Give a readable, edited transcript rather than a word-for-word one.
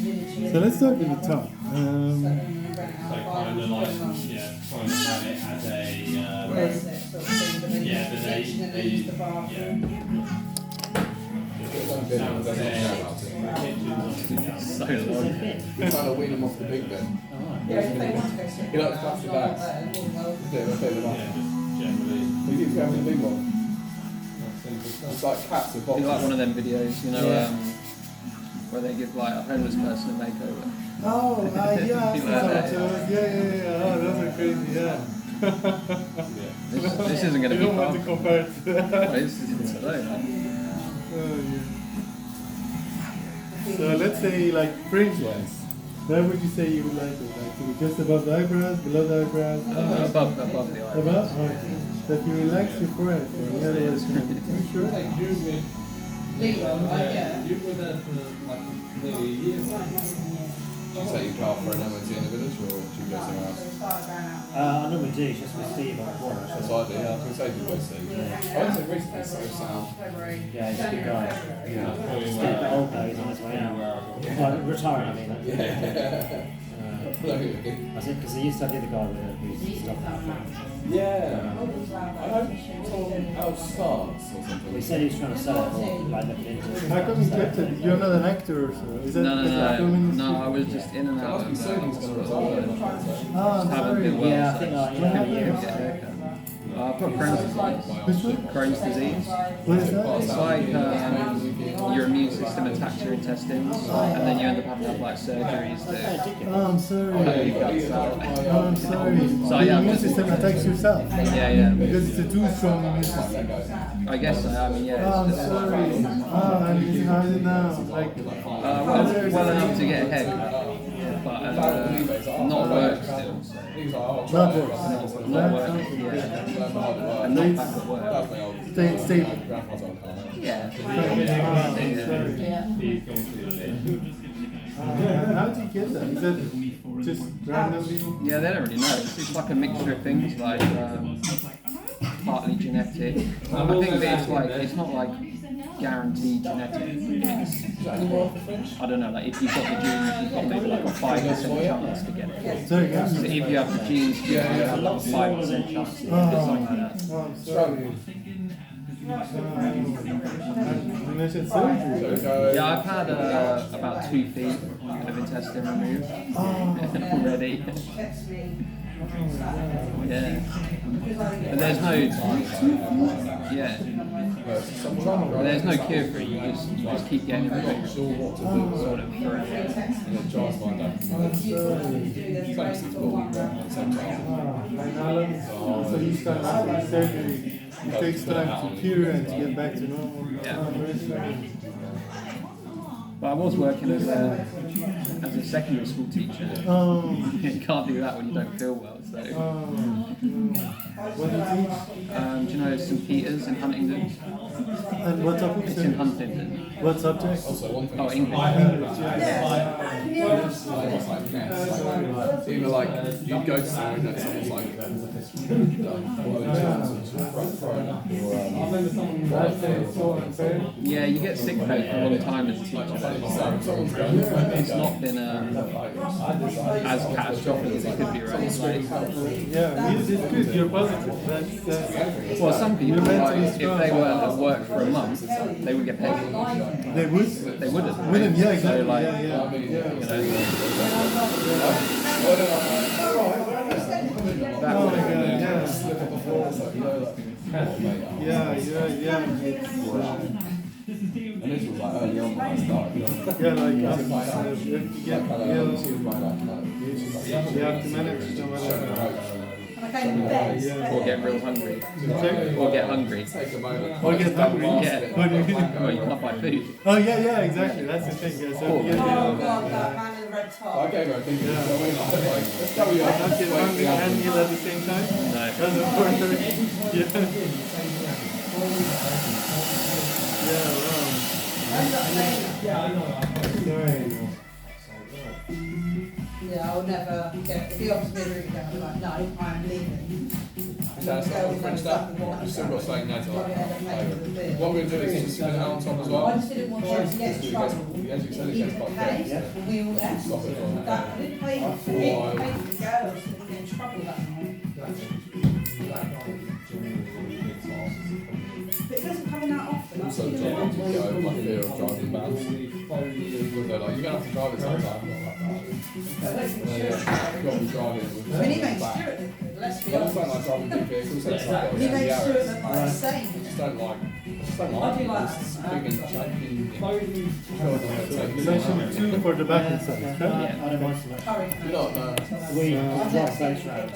So let's start with the top. So kind of like, trying to have it as a, So long. We're trying to wean them off the big bit. He likes plastic bags. generally. He keeps going for the big one. It's like cats with You boxes. like one of them videos, you know, where they give like a homeless person a makeover. Oh, yeah, People like that. yeah. Oh, those are crazy, yeah. This isn't going to You be don't want to fun. compare it to that. Well, this is today, man. Oh, yeah. So let's say like fringe-wise, where would you say you would like it? Like to be just above the eyebrows, below the eyebrows? Above the eyebrows. Above? Oh, okay. That you relax your forehead. Or the other way around. You sure? You were there for like nearly a year. Do you take your car for an MOT in the village or do you go somewhere else? I normally do, it's just with Steve on the That's what I do, yeah. I can take you both Steve. I went to recently, so sound. Yeah, he's a good guy. Yeah. He's getting a bit old though, he's on his way out. Well, retiring, I mean. I think because he used to have the other guy who's stopped. Yeah. I hope Tom else starts or something. He said he was trying to sell it or like looking into it. How come you kept it? You're not an actor or so? Is that, is that filming? No, I was just in and out of He's saying he's going to retire. Oh, I'm haven't sorry. been well. Yeah, I think like, Get a haircut. I've got Crohn's disease. Which one? Crohn's disease. What is that? It's like your immune system attacks your intestines, and then you end up having to have like surgeries to Oh, I'm sorry. get your guts out. Oh, I'm sorry. So The yeah, immune system attacks yourself. Yeah. Because it's a too strong immune system. I guess so. I mean, yeah. Oh, I'm sorry. Oh, and how is it now? Like, Well enough to get a haircut, but not work still. So. not worse. Not work. Yeah. And not back at work. Stay stable. Yeah. How did you get that? Is that just randomly? Yeah, they don't really know. It's like a mixture of things, like partly genetic. I think that it's not like guaranteed genetic. It's, I don't know, like if you've got the genes, you've got maybe like a 5% chance to get it. Sorry, So if you have the genes, you have like a 5% chance to get something like that. Oh, I'm sorry. You mentioned surgery. Yeah, I've had about 2 feet of intestine removed already. Yeah. But there's no there's no cure for it, you just keep getting it removed sort of forever. So you start after surgery. It takes time to cure and to get back to normal. Yeah. Oh, very sorry. But I was working as a secondary school teacher. You can't do that when you don't feel well. So, What do you teach? do you know St Peter's in Huntingdon? And what topics? It's in Huntingdon. What subject? Oh, English. Either like you go to somewhere and someone's like Yeah, you get sick pay for a long time as a teacher. It's not been as catastrophic as it could be, right? Like, Yeah, it's good. You're positive. That's well, some people, You're meant to like, be if strong. they were at work for a month, they would get paid. they would. They wouldn't. Right? Wouldn't, yeah, So, exactly. like, yeah. you know, that Oh would my God, yeah. yeah. It's, And this was like early on when I started. yeah, like if you get ill, you have to manage no matter. or get real hungry. Or get hungry. Take a moment. Or get hungry. Yeah. What do you mean? Well, you can't buy food. Oh yeah, exactly. That's the thing. Yeah, so if you get I gave her a thing. Yeah. So we like, let's go. not get hungry and ill at the same time. No. That's important. Yeah. Yeah, wow. Sorry. Yeah, I'll never get, if he offers me a room, I'm like, no, I'm leaving. That's not the French stuff. You've still got to say no to like flavour. What we're going to do is just sit it on top as well. I just didn't want you to get in trouble. As you said, it gets quite Okay, thick. we all left. Stop it on That, I didn't pay for it, I paid for the girls to get in trouble that night. But it doesn't come in that often. I've Also, seen John, it once. you know, like fear of driving bans. They're like, you're going to have to drive it sometimes, not like that. I don't think Yeah, Stuart's you've got to be driving with I mean, he the makes back. Stuart look good, let's be I just honest. don't like driving big vehicles, so it's like, He makes yeah, Stuart it's- look like the same. I just don't like. I do like it's that. big and chunky. Selection 2 for the back and sides, I right? don't mind so much. Curry. You're not, no. We drive stage round.